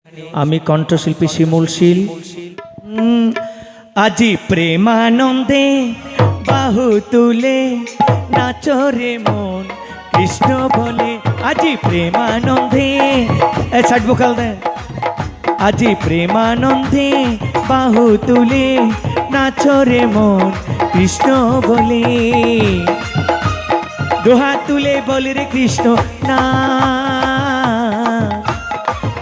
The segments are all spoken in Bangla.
আমি কণ্ঠশিল্পী শিমুল শীল। আজি প্রেমানন্দে বাহু তুলে নাচরে মন কৃষ্ণ বলে। আজি প্রেমানন্দে সাইড ভোকাল দে। আজি প্রেমানন্দে বাহু তুলে নাচরে মন কৃষ্ণ বলে। দোহাত তুলে বলে রে কৃষ্ণ না,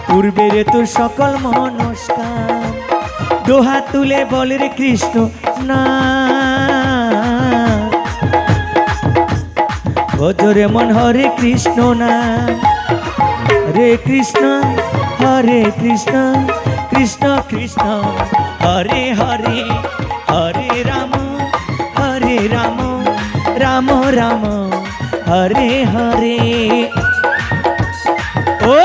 পূর্বের তোর সকল মনস্কার। দোহাত তুলে বলে রে কৃষ্ণ না, ভজরে মন হরে কৃষ্ণ না। হরে কৃষ্ণ হরে কৃষ্ণ কৃষ্ণ কৃষ্ণ হরে হরে, হরে রাম রাম রাম হরে হরে। ও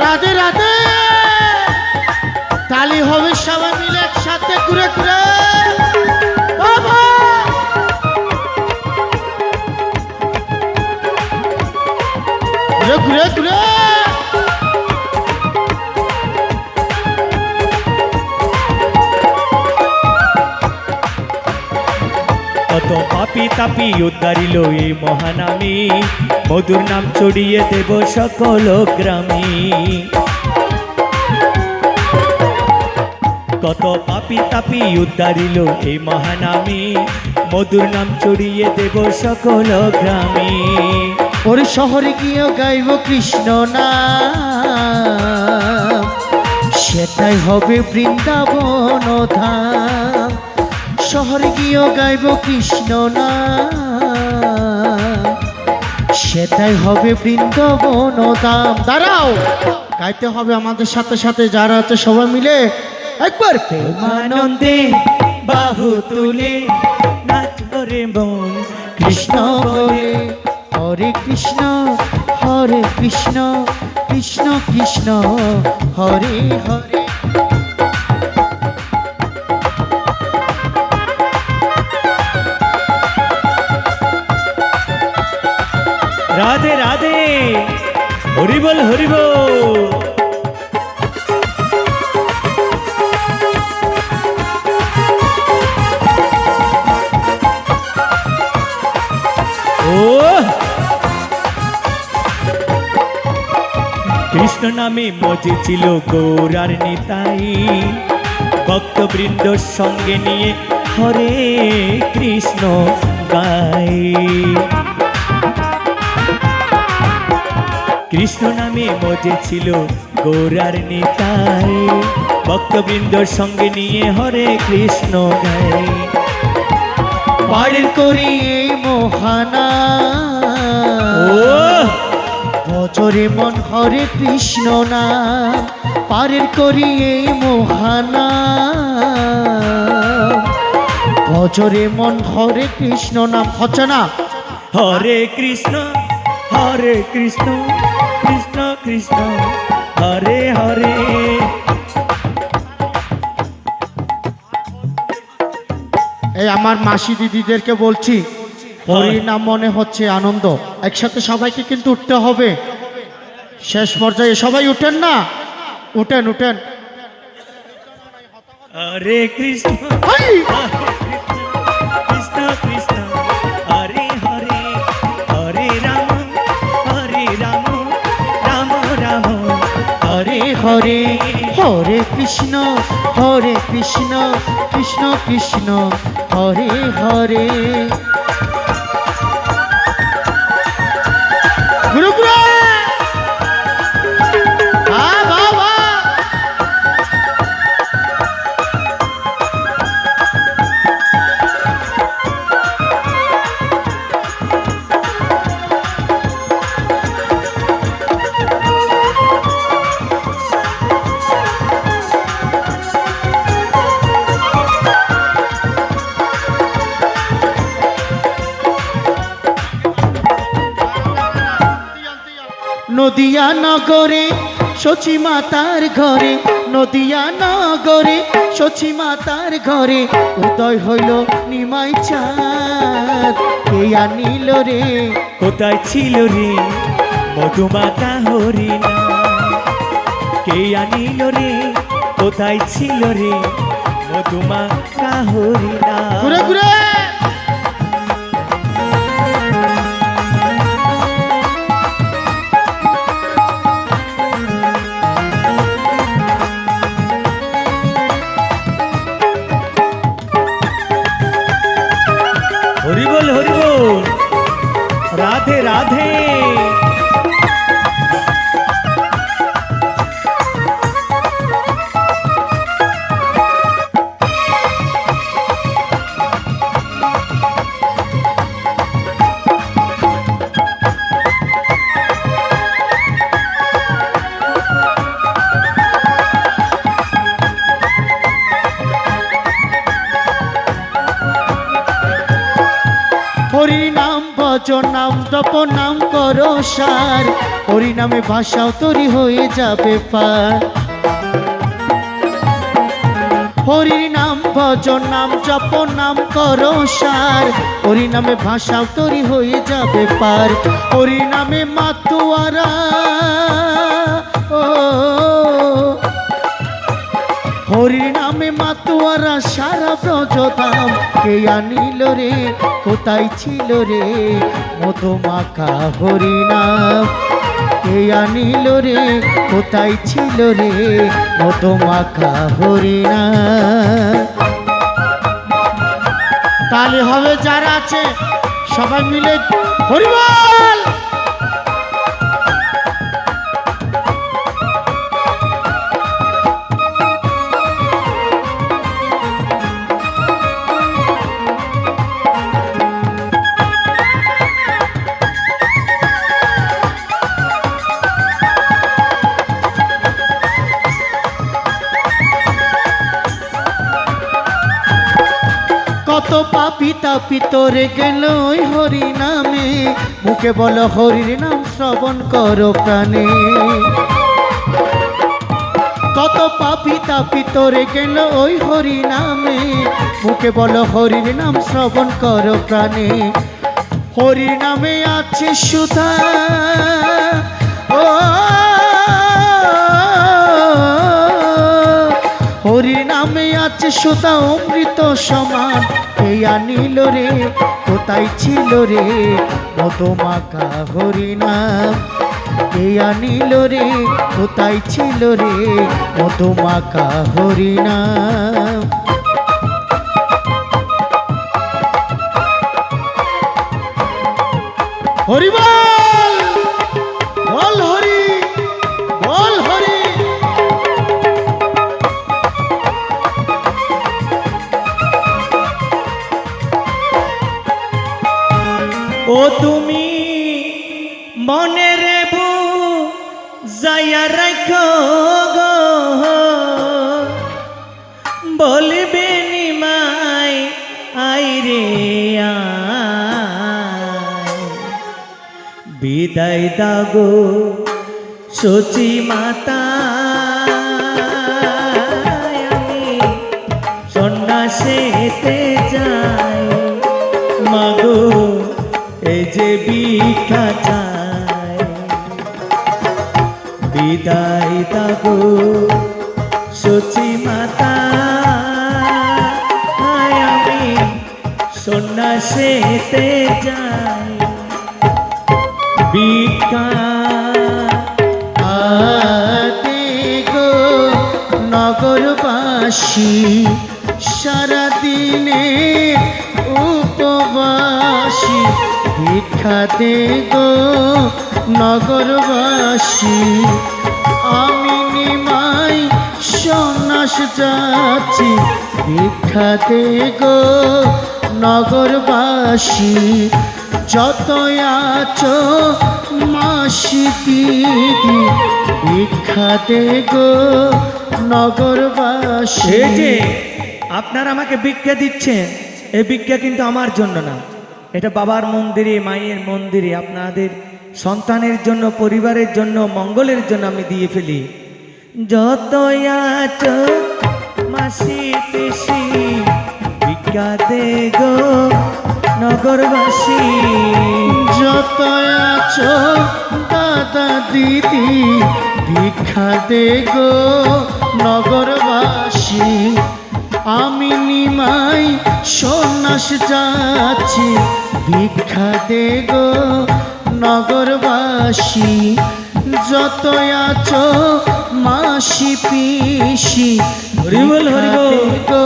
রাধে রাধে, তালি হবে সবাই মিলে একসাথে ঘুরে ঘুরে। বাবা ঘুরে ঘুরে ঘুরে। কত পাপি তাপি উদ্ধারিল এই মহানামী, মধুর নাম ছড়িয়ে দেব সকল গ্রামে। কত পাপি তাপি উদ্ধারিল এই মহানামী, মধুর নাম ছড়িয়ে দেব সকল গ্রামে। ওর শহরে গিয়েও গাইব কৃষ্ণ নাম, সেটাই হবে বৃন্দাবন ধাম। শহরে গিয়েও গাইব কৃষ্ণ নাম, সেটাই হবে বৃন্দাবন ধাম। দাঁড়াও, গাইতে হবে আমাদের সাথে সাথে যারা আছে সবাই মিলে একবার। প্রেমানন্দে বাহু তুলে নাচরে মন কৃষ্ণ বলে। হরে কৃষ্ণ কৃষ্ণ কৃষ্ণ হরে হরে। রাধে রাধে, হরিবল হরিবল। ও কৃষ্ণ নামে মজে ছিল গৌরার নিতাই, ভক্তবৃন্দ সঙ্গে নিয়ে হরে কৃষ্ণ গাই। কৃষ্ণ নামে মজে ছিল গৌরার নিতাই, ভক্তবৃন্দর সঙ্গে নিয়ে হরে কৃষ্ণ গাই। পারের করি এই মহানা, ভজরে মন হরে কৃষ্ণ নাম। পারের করি এই মহানা, ভজরে মন হরে কৃষ্ণ নাম। হচ্ছে না? হরে কৃষ্ণ কৃষ্ণ কৃষ্ণ হরে হরে। এই আমার মাসি দিদিদেরকে বলছি, হরি নাম মনে হচ্ছে আনন্দ। একসাথে সবাইকে কিন্তু উঠতে হবে। শেষ পর্যায়ে সবাই উঠেন না, উঠেন উঠেন। হরে কৃষ্ণ হাই! কৃষ্ণ কৃষ্ণ হরে হরে, হরে রাম রাম রাম হরে হরে, হরে কৃষ্ণ কৃষ্ণ কৃষ্ণ হরে হরে। গুরু গুরু বাবা। নদিয়া নগরে সচি মাতার ঘরে, নদিয়া নগরে সচি মাতার ঘরে উদয় হইল নিমাই চাঁদ। কে আনিল রে, কোথায় ছিল রে মধুমাতা হরিণা। কে আনিল রে, কোথায় ছিল রে মধুমাতা হরিণা। ঘুরে ঘুরে হরি বল হরি বল, রাধে রাধে। হরি নাম ভজ নাম জপ নাম করো সার, হরি নামে ভাষাও তরি হয়ে যাবে পার। হরি নাম ভজ নাম জপ নাম করো সার, হরি নামে ভাষাও তরি হয়ে যাবে পার। হরি নামে মাতুয়ারা ও, হরি নামে মাতুয়ারা সারা ব্রজধাম। কে আনিল রে, কোথায় ছিল রে মধুমাখা হরি নাম। কে আনিল রে, কোথায় ছিল রে মধুমাখা হরি নাম। তাহলে হবে যারা আছে সবাই মিলে হরি বল। কত পাপি তাপি তোরে গেল ওই হরি নামে, মুখে বলো হরির নাম শ্রবণ করো প্রাণে। কত পাপি তাপি তোরে গেল ওই হরি নামে, মুখে বলো হরির নাম শ্রবণ করো প্রাণে। হরি নামে আছে সুধা ও, হরি নামে আছে সুধা অমৃত সমান। কে আনিল রে, কোথায় ছিল রে মধুমাখা হরি নাম। কে আনিল রে, কোথায় ছিল রে মধুমাখা হরি নাম। হরি বল বল হরি বল হরি। ও তুমি মনে রেবু যাইয়া রাখো গো, বলবে নিমাই আই রে আয়। বিদায় দাগো সচি মাতা, আমি সন্ন্যাসেতে যাই মাগো, এই যে ভিক্ষা চাই। বিদায় দাগো সচি মাতা, আমি সন্ন্যাসেতে যাই ভিক্ষা। আতে গো নগরবাসী সারাদিনে উপবাসী, ভিক্ষা দে গো নগরবাসী। আমি নিমাই সন্ন্যাস যাচ্ছি, ভিক্ষা দে গো নগরবাসী। যত আছো মাসি দিদি, ভিক্ষা দে গো নগরবাসী। এই যে আপনারা আমাকে ভিক্ষা দিচ্ছেন, এই ভিক্ষা কিন্তু আমার জন্য না, এটা বাবার মন্দিরে মায়ের মন্দিরে আপনাদের সন্তানের জন্য পরিবারের জন্য মঙ্গলের জন্য আমি দিয়ে ফেলি। যত আছো মাসি পিসি ভিক্ষা দে গো নগরবাসী। যত আছো দাদা দিদি ভিক্ষা দে গো নগরবাসী। আমি নিমাই সন্ন্যাস যাচ্ছি ভিক্ষা দে গো নগরবাসী। যত আছো মাসি পিসি হরি বল, হরি বল। ভিক্ষা দে গো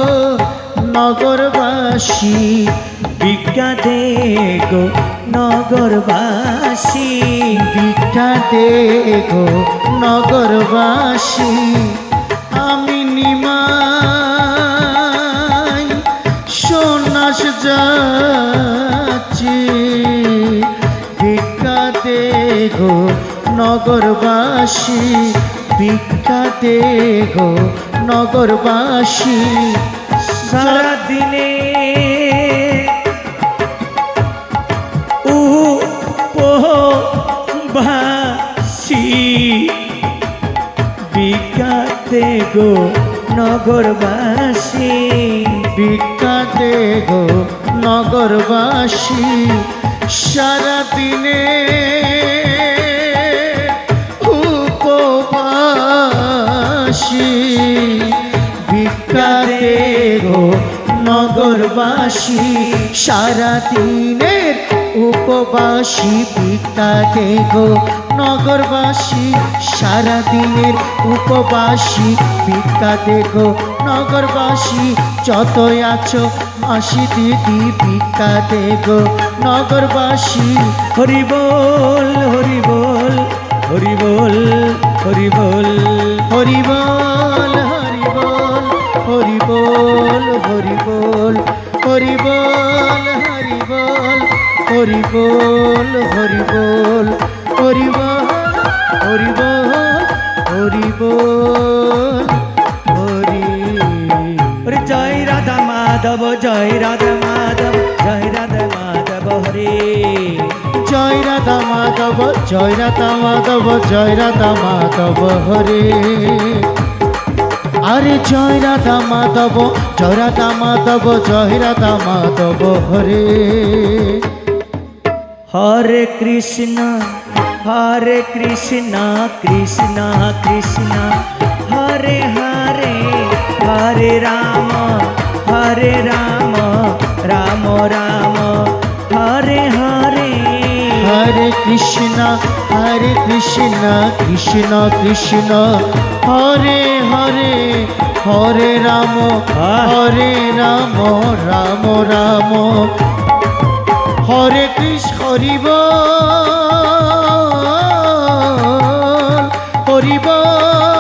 নগরবাসী। ভিক্ষা দে গো নগরবাসী। ভিক্ষা দে গো নগরবাসী। আমি নিমাই সন্ন্যাস যাচ্ছি ভিক্ষা দে গো নগরবাসী। ভিক্ষা দে গো নগরবাসী। সারা দিনে উপবাসী ভিক্ষা দে গো নগরবাসী। ভিক্ষা দে গো নগরবাসী। সারা দিনে উপবাসী ভিক্ষা দে গো নগরবাসী। সারা দিনের উপবাসী ভিক্ষা দে গো নগরবাসী। সারা দিনের উপবাসী ভিক্ষা দে গো নগরবাসী। যত আছো মাসি দিদি ভিক্ষা দে গো নগরবাসী। হরি বল, হরি বল, হরি বল, হরি বল। হরি বল হরি বল হরি বল হরি বল হরি বল হরি বল হরি বল হরি বল হরি বল হরি বল হরি বল হরি। হরে জয় রাধা মাধব, জয় রাধা মাধব, জয় রাধা মাধব হরে। জয় রাধা মাধব জয় রাধা মাধব জয় রাধা মাধব হরে। আরে জয় রাধা মাধব জয় রাধা মাধব জয় রাধা মাধব হরে। হরে কৃষ্ণ, হরে কৃষ্ণ, কৃষ্ণ কৃষ্ণ হরে হরে, হরে রাম, হরে রাম, রাম রাম হরে হরে। হরে কৃষ্ণ কৃষ্ণ কৃষ্ণ হরে হরে, হরে রাম হরে রাম রাম রাম হরে কৃষ্ণ। হরি বল হরি বল